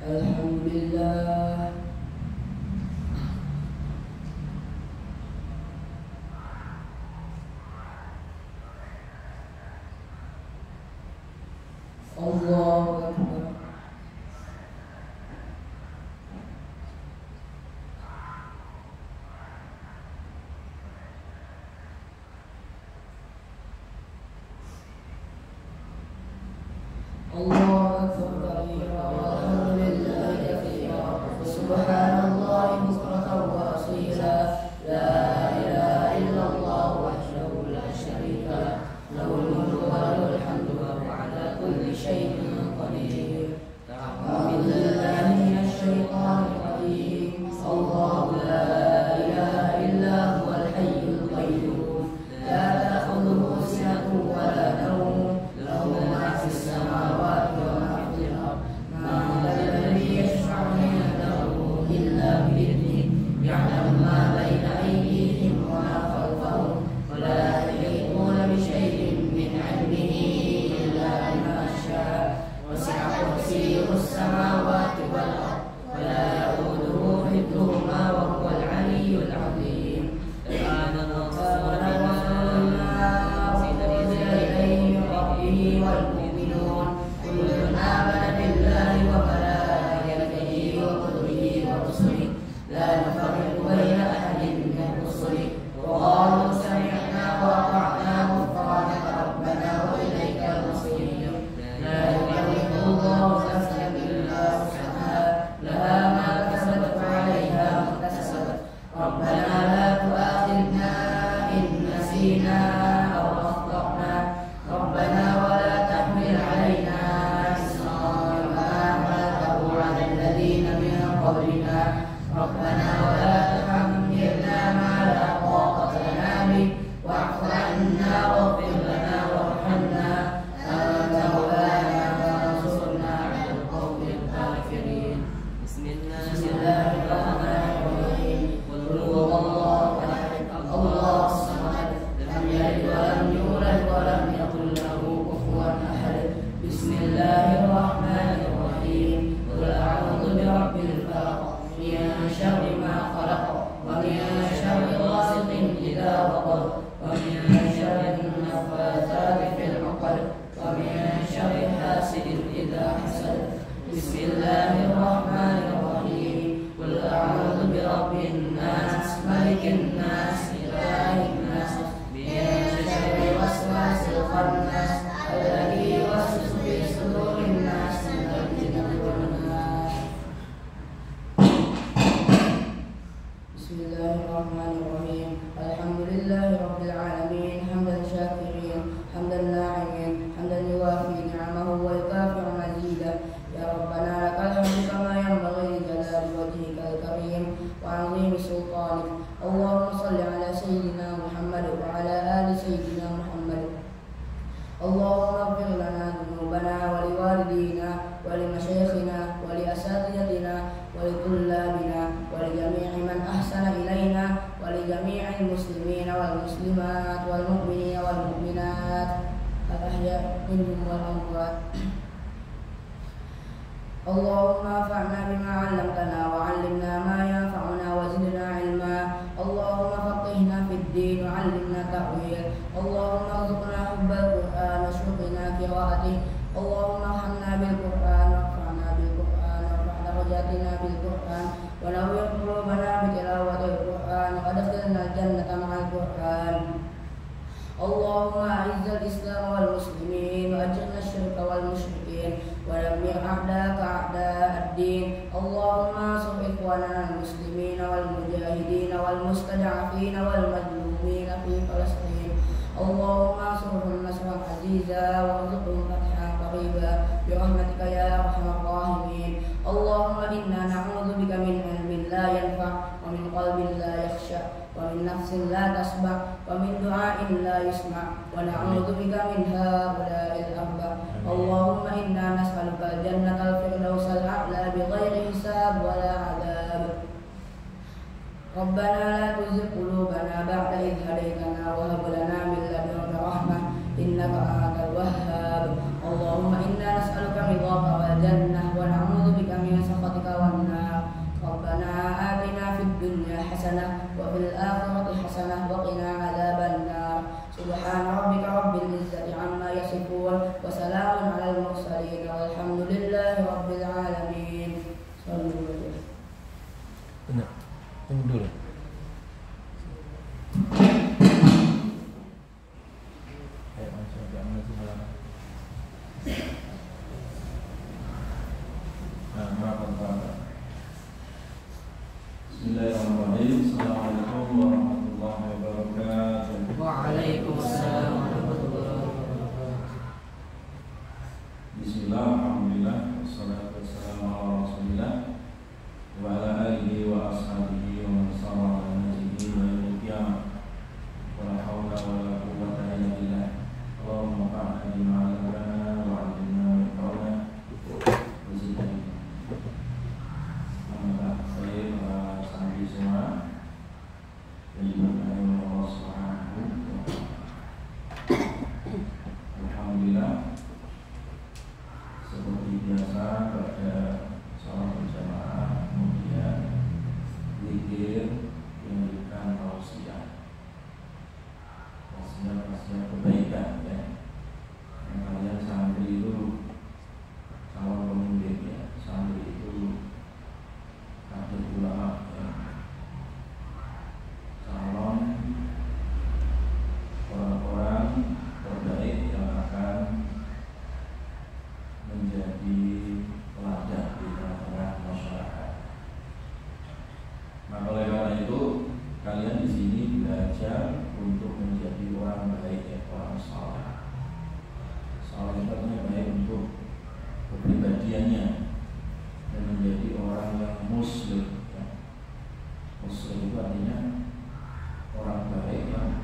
Alhamdulillah. Allahu Akbar. Allahu Akbar kabira walhamdulillahi katsira subhanallahi bukratan wa asila la ilaha illallah wahdahu la syarika lah lahul mulku wa lahul hamdu wa huwa ala kulli syai'in qadir. A'udzubillahi minasy syaithanir rajim. Allahu la ilaha illa huwal hayyul qayyum la ta'khudhuhu sinatun wa la nawm lahu ma fis samawati wa ma fil ardh man alladhi yashfa'u 'indahu illa bi'idhnihi ya'lamu ma bayna aydihim wa ma khalfahum wa la yuhituna bi shay'in min 'ilmihi illa bima sha'a wasi'a kursiyyuhu as-samawati wal ardh wa la ya'uduhu hifdhuhuma wa huwal 'aliyyul 'azim. والمؤمنون كل آمن بالله وملائكته وكتبه ورسله لا نفرق بين أحد من رسله وقالوا سمعنا وأطعنا غفرانك ربنا وإليك المصير. لا يكلف الله نفسا إلا وسعها لها ما كسبت وعليها ما اكتسبت ربنا لا تؤاخذنا إن نسينا أو أخطأنا ربنا ولا تحمل علينا إصرا كما حملته على الذين من قبلنا ربنا ولا تحملنا ما لا طاقة لنا به واعف عنا واغفر لنا وارحمنا أنت مولانا فانصرنا على القوم الكافرين. بسم الله الرحمن الرحيم. قل هو الله أحد الله الصمد لم يلد ولم يولد ولم يكن له كفوا أحد. بسم الله الرحمن الرحيم. قل أعوذ برب الفلق من شر ما خلق ومن شر غاسق إذا وقب ومن شر النفاثات في العقد ومن شر حاسد إذا حسد. بسم الله الرحمن الرحيم. قل أعوذ برب الناس ملك الناس إله الناس من شر الوسواس الخناس الذي يوسوس في صدور الناس من الجنة والناس. بسم الله الرحمن الرحيم. الحمد لله رب العالمين حمدا شاكرين حمدا ناعمين حمدا يوافي نعمه ويكافئ مزيدا. يا ربنا لك الحمد كما ينبغي لجلال وجهك الكريم وعظيم سلطانك. اللهم صل على سيدنا محمد وعلى آل سيدنا محمد. اللهم اغفر لنا ذنوبنا ولوالدينا ولمشايخنا ولأساتذتنا ولطلابنا ولجميع من أحسن إلينا ولجميع المسلمين والمسلمات والمؤمنين والمؤمنات الأحياء منهم والأموات. اللهم انفعنا بما علمتنا وعلمنا ما ينفعنا وزدنا علما. اللهم فقهنا في الدين وعلمنا تأويل. اللهم ارزقنا حب القرآن واشرقنا قراءته. اللهم ارحمنا بالقرآن وارفعنا بالقرآن وارفع درجاتنا بالقرآن ونور قلوبنا بتلاوة القرآن وادخلنا الجنة مع القرآن. اللهم أعز الإسلام والمسلمين وأجرنا الشرك والمشركين ودمر أعداءك أعداء الدين. اللهم انصر إخواننا المسلمين والمجاهدين والمستضعفين والمظلومين في فلسطين. اللهم انصرهم نصرا عزيزا وارزقهم فتحا قريبا برحمتك يا أرحم الراحمين. اللهم إنا نعوذ بك من علم لا ينفع ومن قلب لا يخشع ومن نفس لا تشبع ومن دعاء لا يسمع ونعوذ بك من هؤلاء الأربع. اللهم إنا نسألك الجنة الفردوس الأعلى بغير حساب ولا عذاب. ربنا لا تزغ قلوبنا بعد إذ هديتنا وهب لنا من لدنك رحمة إنك أنت الوهاب. اللهم إنا نسألك رضاك والجنة ونعوذ بك من سخطك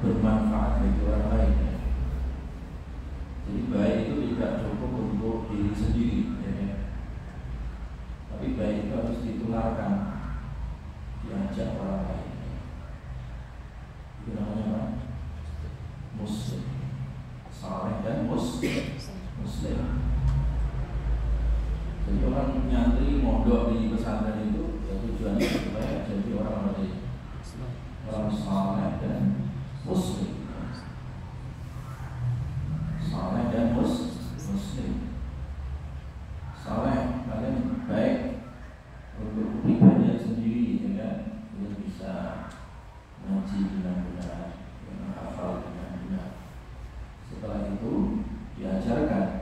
bermanfaat bagi orang lain. Ya. Jadi baik itu tidak cukup untuk diri sendiri, ya. Tapi baik itu harus ditularkan, diajak orang lain. Itu namanya apa? Muslim, saleh dan muslim. Jadi orang nyantri mondok di pesantren itu ya tujuannya supaya jadi orang saleh dan muslim. Saleh dan muslim. Saleh kalian baik untuk pribadi sendiri, ya kan? Kalian bisa ngaji dengan benar, menghafal dengan benar. Setelah itu diajarkan.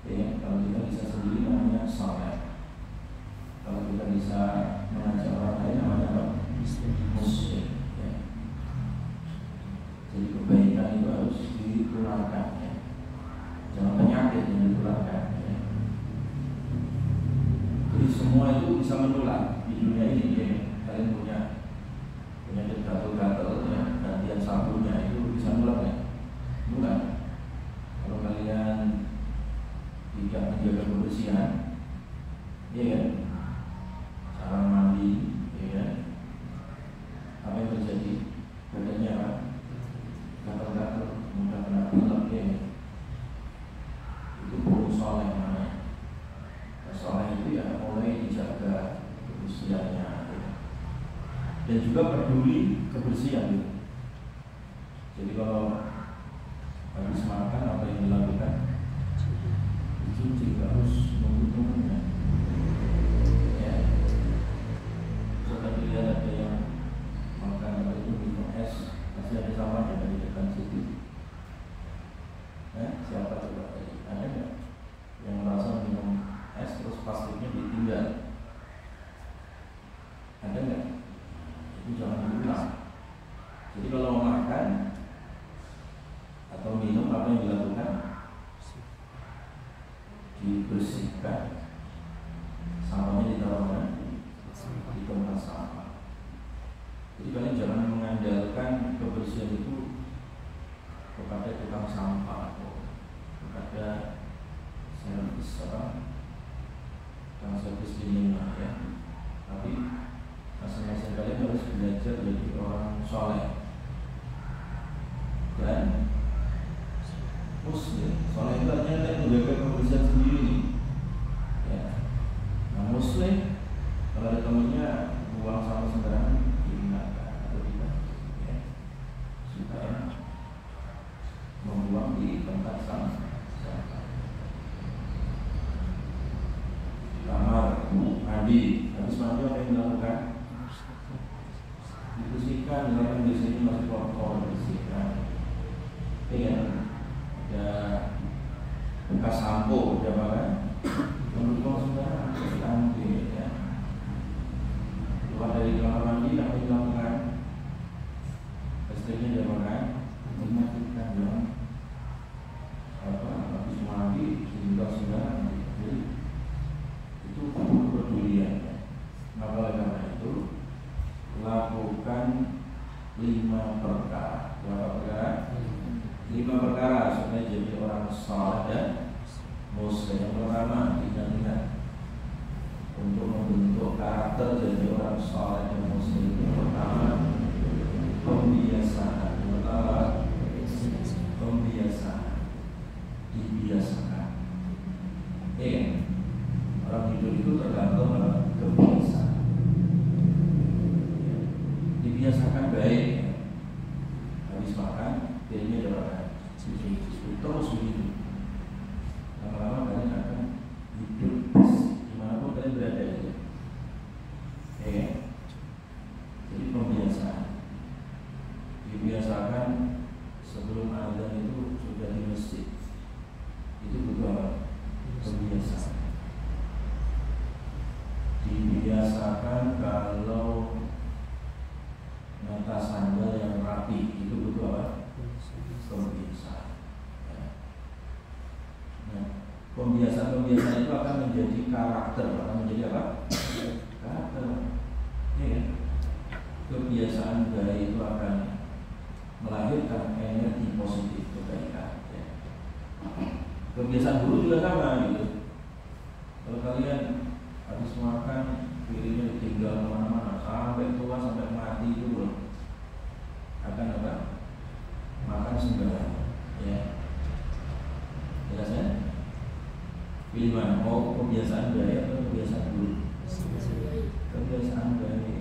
Ya, kalau kita bisa sendiri namanya saleh. Kalau kita bisa mengajak orang lain namanya apa? Muslim. Ya. Jadi kebaikan itu harus ditularkan. Ya. Jangan penyakit yang ditularkan. Ya. Jadi semua itu bisa menular di dunia ini. Ya. Kalian punya penyakit gatal-gatal, ya, gantian sabunnya itu bisa menular, ya? Bukan. Kalau kalian tidak menjaga kebersihan, ya kan? Cara mandi, ya kan? Apa yang terjadi? Badannya apa? Gatal-gatal, mudah kena pilek, ya. Itu buruk soleh namanya. Soleh itu ya mulai dijaga kebersihannya, ya. Dan juga peduli kebersihan, gitu. Jadi kalau habis makan apa yang dilakukan? Cuci, harus membutuhkannya. Ya. Seperti lihat ada yang makan apa itu minum es, pasti ada sampahnya dari depan situ. Siapa coba tadi? Ada nggak yang merasa minum es terus plastiknya ditinggal? Ada nggak? Itu jangan diulang. Jadi kalau mau makan atau minum apa yang dilakukan? Dibersihkan, sampahnya ditaruh mana? Di tempat sampah. Jadi kalian jangan mengandalkan kebersihan itu kepada tukang sampah atau kepada servis tukang servis cleaning, ya. Tapi masing-masing kalian harus belajar jadi orang soleh dan muslim. Soleh itu artinya kalian menjaga kebersihan sendiri nih. Ya. Nah, muslim kalau ada temennya buang sampah sembarangan diingatkan atau tidak, ya. Supaya membuang di tempat sampah. Di kamar mandi, habis mandi apa yang dilakukan? Dibersihkan, misalkan di sini masih kotor, dibersihkan. Ya. Ada bekas sampo, ada apa kan? Membuang sembarangan, diambil, ya. Keluar dari kamar mandi, apa yang dilakukan? Istrinya dia makan, mematikan, ya. Habis mandi, dibuang sembarangan. Jadi itu kepedulian, ya. Maka oleh karena itu lakukan 5 perkara. Berapa perkara? 5 perkara supaya jadi orang saleh dan muslim. Yang pertama, ingat untuk membentuk karakter jadi orang saleh dan muslim. Yang pertama, pembiasaan. Dibiasakan. Orang hidup itu tergantung pada kebiasaan. Dibiasakan baik. Habis makan, dirinya jalan terus begitu. Lama-lama kalian akan hidup dimanapun kalian berada, ya. Jadi pembiasaan. Dibiasakan sebelum azan itu sudah di masjid. Itu butuh apa? Pembiasaan. Dibiasakan kalau nata sandal yang rapi, itu butuh apa? Pembiasaan. Pembiasaan itu akan menjadi karakter, akan menjadi apa? Karakter. Ya. Kebiasaan baik itu akan kebiasaan buruk juga sama gitu. Kalau kalian habis makan piringnya ditinggal kemana-mana sampai tua sampai mati itu akan apa? Makan sembarang, ya. Jelas ya? Pilih mana? Mau kebiasaan baik atau kebiasaan buruk? Kebiasaan baik.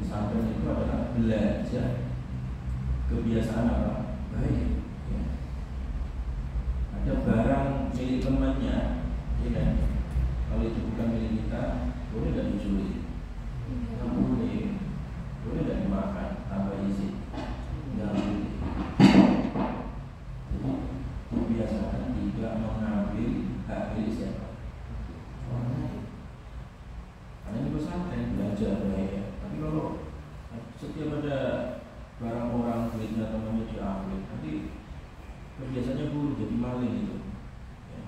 Sampai itu adalah belajar kebiasaan apa? Baik. Ya. Ada barang milik temannya, ya kan? Kalau itu bukan milik kita, boleh tidak dicuri? Nggak boleh. Boleh tidak dimakan tanpa izin? Nggak boleh. Jadi kebiasaan tidak mengambil hak milik siapa? Orang lain. Karena ini pesantren belajar baik ya. Tapi kalau setiap ada barang orang duitnya temannya diambil, nanti kebiasaannya buruk jadi maling itu. Ya.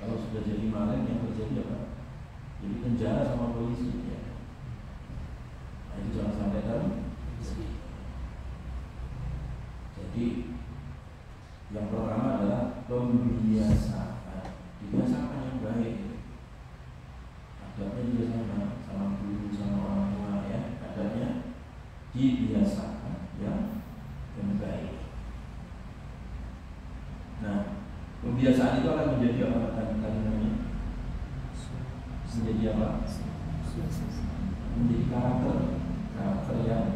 Kalau sudah jadi maling yang terjadi apa? Jadi penjara sama polisi. Ya. Nah, itu jangan sampai kan. Jadi yang pertama adalah pembiasaan. Dibiasakan yang baik. Adabnya juga sama guru, sama orang tua ya. Adabnya dibiasakan yang baik. Nah, kebiasaan itu akan menjadi apa tadi namanya? Menjadi apa? Menjadi karakter yang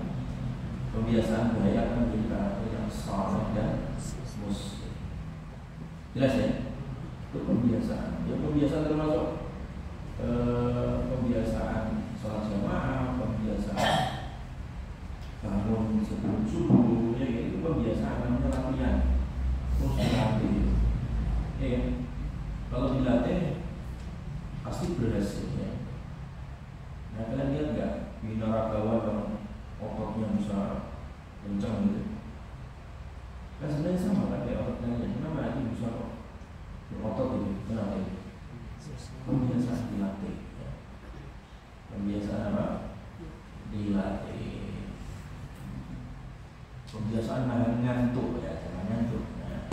kebiasaan baik akan menjadi karakter yang saleh dan muslim. Jelas ya? Itu kebiasaan. Ya kebiasaan termasuk kebiasaan sholat jamaah, kebiasaan bangun sebelum subuh, ya itu kebiasaan namanya latihan. Terus dilatih, ya. Kalau dilatih pasti berhasil ya. Nah kalian lihat nggak binaragawan yang ototnya bisa kencang gitu? Kan sebenarnya sama kan kayak otot kalian. Kenapa ini bisa berotot gitu? Kenapa itu? Pembiasaan dilatih. Ya. Pembiasaan apa? Dilatih. Pembiasaan nahan ngantuk ya, jangan ngantuk. Nah,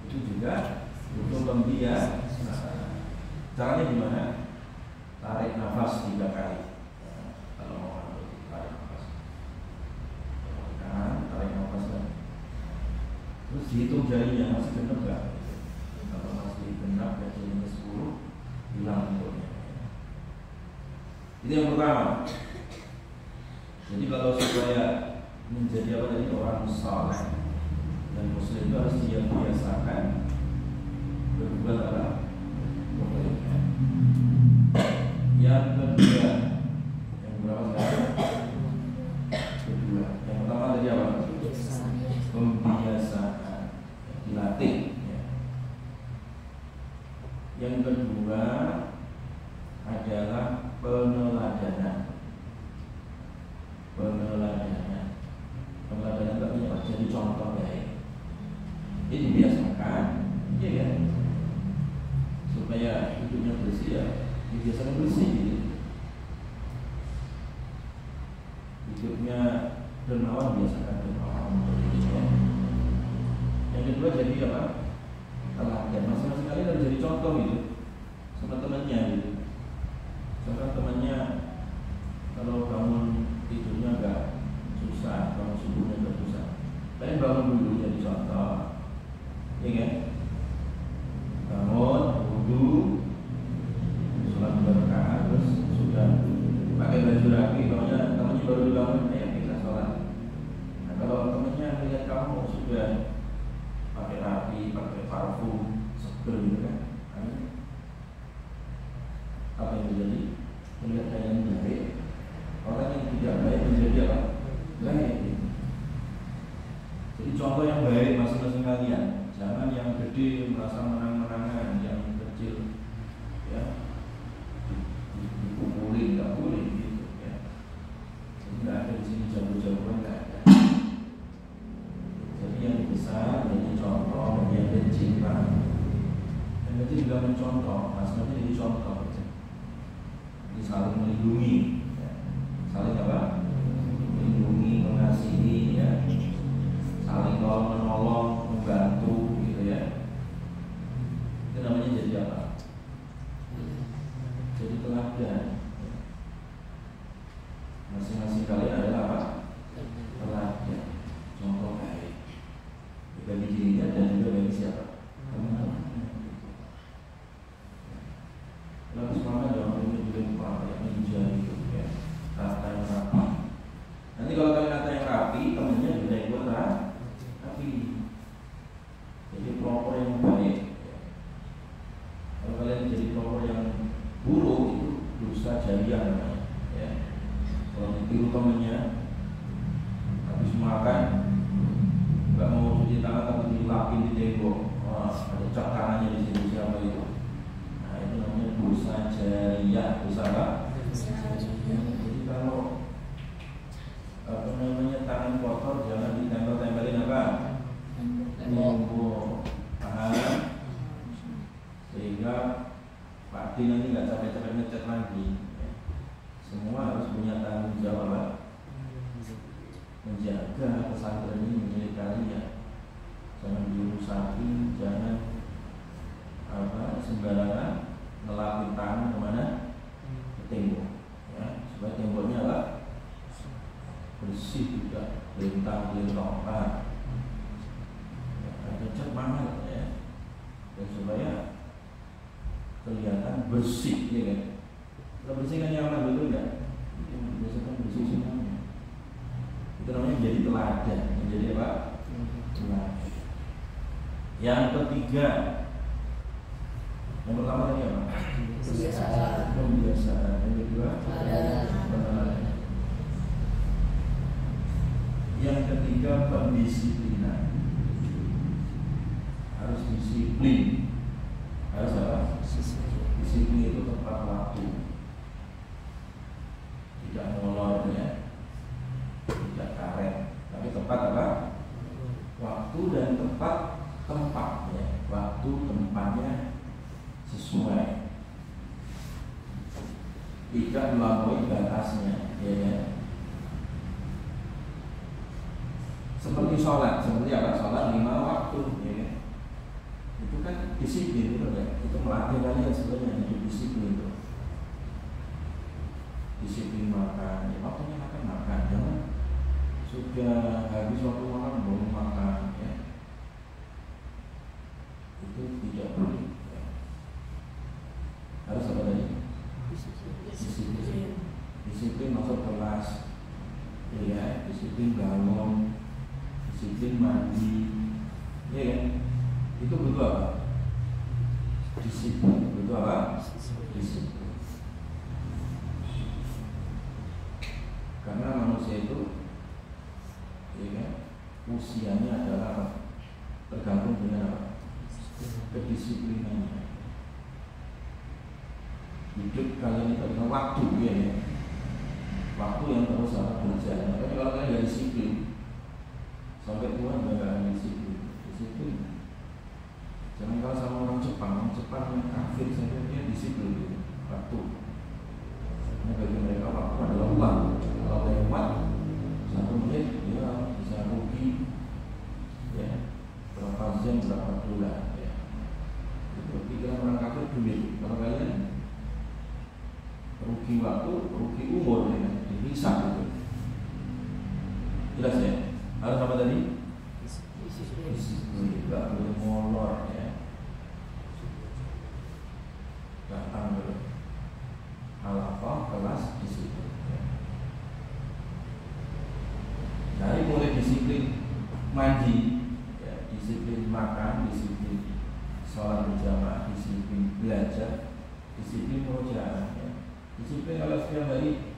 itu juga butuh pembiasaan. Caranya gimana? Tarik nafas 3 kali. Ya, kalau mau ngantuk, tarik nafas. Kan, tarik nafas kan. Terus dihitung jarinya masih genap nggak? Kalau masih genap ya jarinya 10, hilang ngantuknya. Itu yang pertama. Jadi kalau supaya menjadi apa tadi orang saleh dan muslim itu harus dia biasakan berbuat apa? Kebaikan. Yang kedua, yang berapa sekarang? Kedua. Yang pertama tadi apa? Pembiasaan, dilatih. Ya. Yang kedua adalah peneladanan. Peneladanan itu artinya jadi contoh baik. Ini dibiasakan, ya kan? Supaya hidupnya bersih ya, dibiasakan bersih gitu. Hidupnya dermawan, biasakan dermawan. Ya. Yang kedua jadi apa? Teladan. Masing-masing kali harus jadi contoh gitu sama temannya gitu. Misalkan temannya kalau bangun tidurnya agak susah, bangun subuhnya agak susah, kalian bangun dulu jadi contoh, ya kan? Bangun, wudu, sholat 2 rakaat, terus sudah pakai baju rapi, temannya baru dibangun, ayo kita sholat. Nah kalau temannya melihat kamu sudah pakai rapi, pakai parfum, seger gitu kan, apa yang terjadi? Melihat kalian baik, orang yang tidak baik menjadi apa? Baik. Jadi contoh yang baik masing-masing kalian. Jangan yang gede merasa menang-menangan, yang kecil ya dipukulin, nggak boleh gitu ya. Jadi nggak ada di sini jago-jagoan, nggak ada. Jadi yang besar menjadi contoh, yang kecil kan. Yang kecil juga mencontoh, masing-masing jadi contoh. Jadi saling melindungi, ya. Saling apa? Melindungi, mengasihi, ya. Saling tolong menolong, membantu, gitu ya. pesantren ini milik kalian, jangan dirusaki, jangan sembarangan ngelapin tangan kemana, ke tembok, ya, supaya temboknya apa? Bersih juga, lintang-lintang, ada cat mahal, ya, dan supaya kelihatan bersih, ya kan? Kalau bersih kan nyaman, betul nggak? Biasanya bersih semuanya. Itu namanya menjadi teladan, menjadi apa? Teladan. Yang ketiga, yang pertama tadi apa? Pembiasaan. Yang kedua, peneladan. Yang ketiga, pendisiplinan. Harus disiplin. Harus apa? Disiplin itu tepat waktu. Tidak molor, ya, tidak karet, tapi tepat apa? Waktu dan tepat tempat, ya. Waktu tempatnya sesuai, tidak melampaui batasnya, ya, ya. Seperti sholat, seperti apa? Sholat 5 waktu, ya, ya. Itu kan disiplin, itu ya. Itu melatih kalian sebenarnya hidup disiplin itu. Disiplin makan, ya, waktunya makan, jangan sudah habis waktu makan belum makan, ya. Itu tidak boleh, ya. Harus apa tadi? Disiplin masuk kelas, ya, disiplin bangun, disiplin mandi, ya, ya. Itu butuh apa? Disiplin, butuh apa? Disiplin. Karena manusia itu, ya kan, usianya adalah apa? Tergantung dengan apa? Kedisiplinannya. Hidup kalian itu dengan waktu, ya, ya. Waktu yang terus berjalan. Tapi kalau kalian nggak disiplin, sampai tua nggak ada disiplin. Disiplin. Jangan kalah sama orang Jepang yang kafir saja dia disiplin gitu. Waktu. Karena bagi mereka waktu adalah uang. Kalau lewat 1 menit dia bisa rugi, ya, berapa jam, berapa bulan, ya. Itu pikiran orang kafir duit. Kalau kalian rugi waktu, rugi umur, ya, dihisab itu. Jelas, ya? Harus apa tadi? Disiplin, tidak boleh molor, ya. Datang dulu Al-Hafal kelas disiplin, ya. Dari mulai disiplin mandi, ya, disiplin makan, disiplin sholat berjamaah, disiplin belajar, disiplin murojaah, ya. Disiplin kalau setiap hari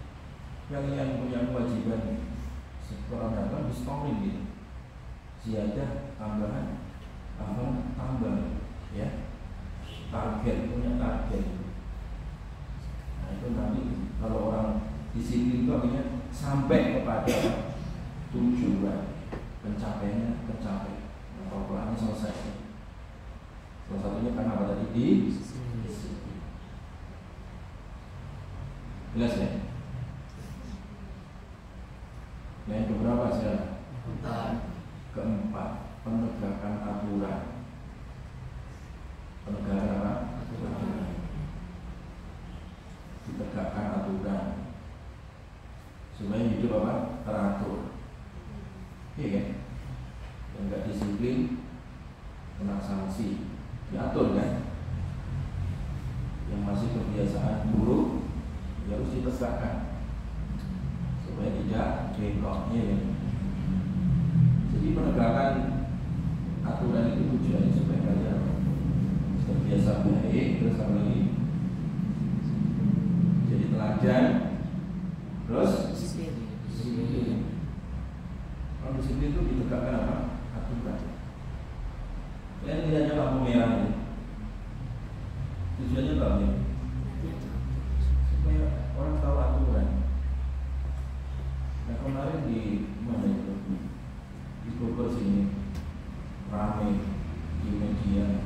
kalian punya kewajiban seorang datang distorin gitu, ziyadah, tambahan, tambah, ya. Target, punya target. Nah itu nanti kalau orang disiplin itu akhirnya sampai kepada tujuan, pencapaiannya tercapai, Al-Qurannya selesai. Salah satunya karena apa tadi? Disiplin. Jelas, ya? Yang keberapa sekarang? Keempat, penegakan aturan. Penegakan apa? Aturan. Ditegakkan aturan supaya hidup apa? Teratur. Iya kan? Yang nggak disiplin kena sanksi, diatur kan? Yang masih kebiasaan buruk ya harus ditegakkan supaya tidak bengkok, ya kan? Jadi penegakan aturan itu tujuannya supaya kalian terbiasa baik, terus apa lagi? Jadi teladan, terus disiplin. Kalau disiplin itu ditegakkan apa? Aturan. Kalian tidak hanya lampu merah ini. Tujuannya apa ya? Supaya orang tahu aturan. Nah kemarin di mana itu? Di Bogor sini ramai di media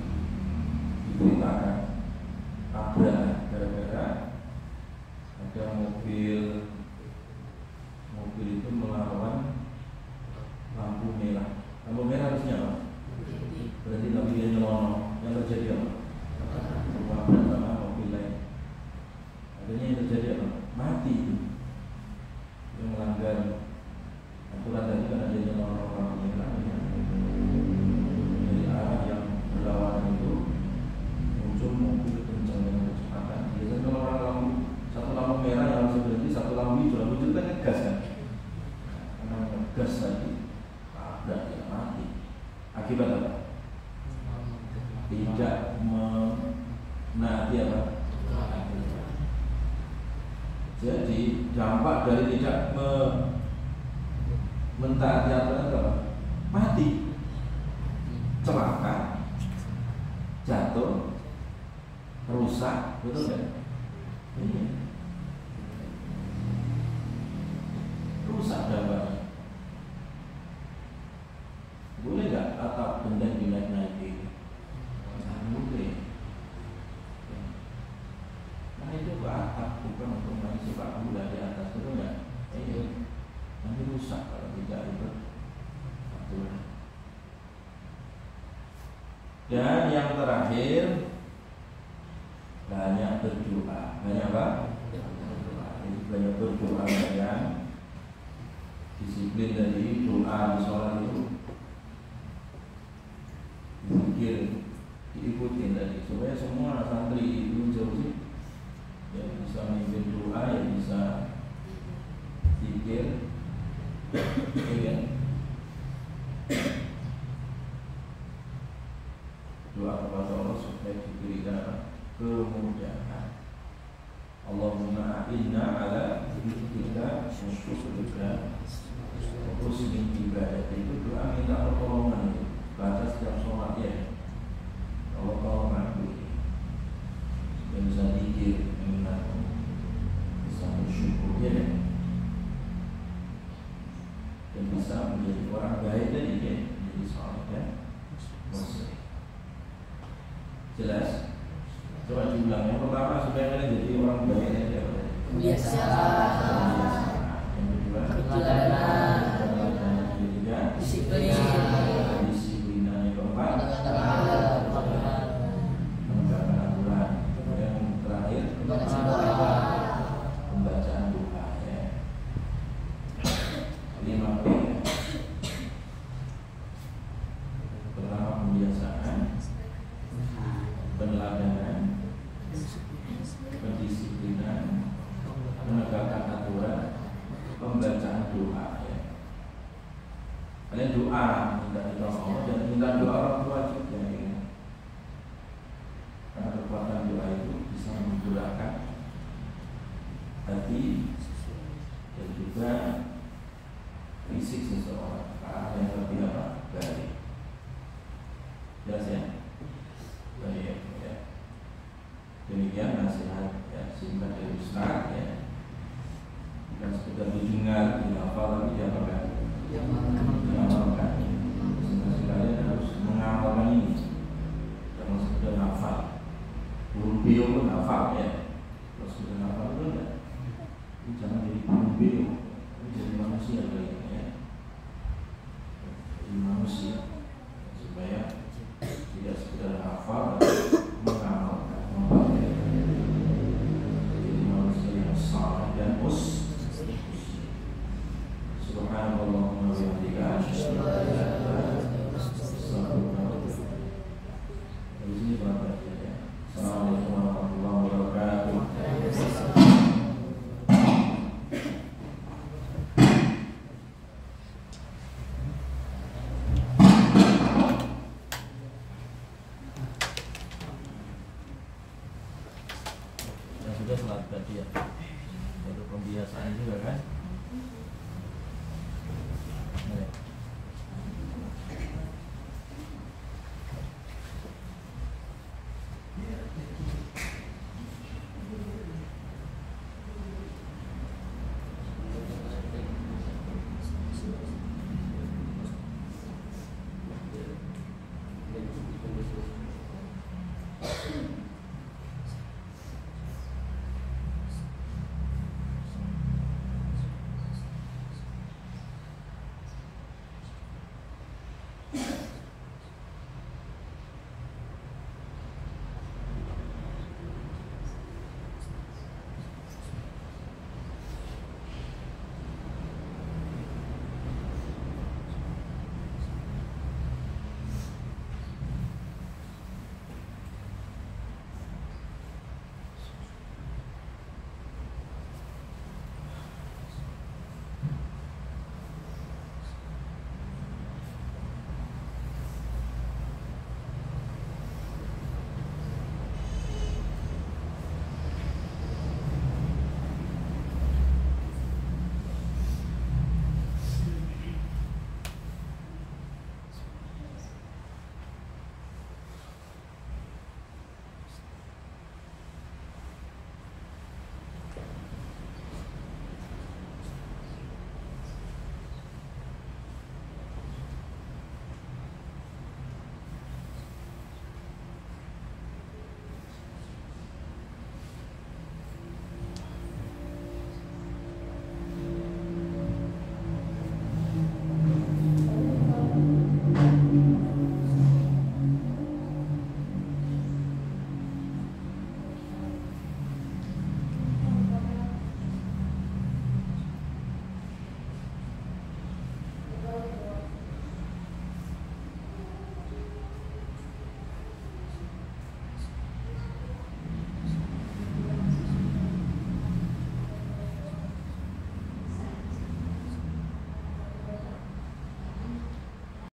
diberitakan tabrakan gara-gara ada mobil itu melawan Lampu merah harusnya apa? Berarti tapi dia nyelonong. Yang terjadi apa? Berwabrak sama mobil lain. Akhirnya yang terjadi apa? Mati itu. Yang melanggar aturan tadi kan ada nyelonong lampu merah. Dari arah yang berlawanan itu muncul mobil kencang dengan kecepatan. Biasanya kalau orang lampu satu lampu merah yang harus berhenti, satu lampu hijau kan ngegas kan? Karena ngegas tadi tabrak ya mati. Akibat apa? Tidak menaati apa? Jadi dampak dari tidak mentaati aturan apa? Mati, celaka, jatuh, rusak, betul kan? Ini rusak dampaknya. Boleh nggak atap benda dinaik-naikin? Boleh. Nah itu ke atap bukan untuk main sepak bola di atas, betul nggak? Nanti rusak kalau tidak itu. Dan yang terakhir, banyak berdoa. Banyak apa? Banyak berdoa yang disiplin dari doa di sholat itu. Zikir diikutin tadi supaya semua santri itu jauh ya bisa memimpin doa, ya bisa zikir, ya. Doa kepada Allah supaya diberikan kemudahan. Allahumma inna ala dzikrika wa syukrika wa husni ibadatik. Itu doa minta pertolongan itu. Baca setiap sholat ya. Allah tolong aku yang bisa zikir, yang bisa bersyukur ya, dan bisa menjadi orang baik dan ya, menjadi sholat ya. Jelas? Coba diulang. Yang pertama supaya kalian jadi orang baik ya. Biasa. Yang kedua, disiplin. Pembacaan doa ya. Ini makanya pertama pembiasaan, peneladanan, pendisiplinan, penegakan aturan, pembacaan doa ya. Kalian doa minta ditolong dan minta doa orang tua juga ya. Karena kekuatan doa itu bisa menggerakkan hati dan juga fisik seseorang.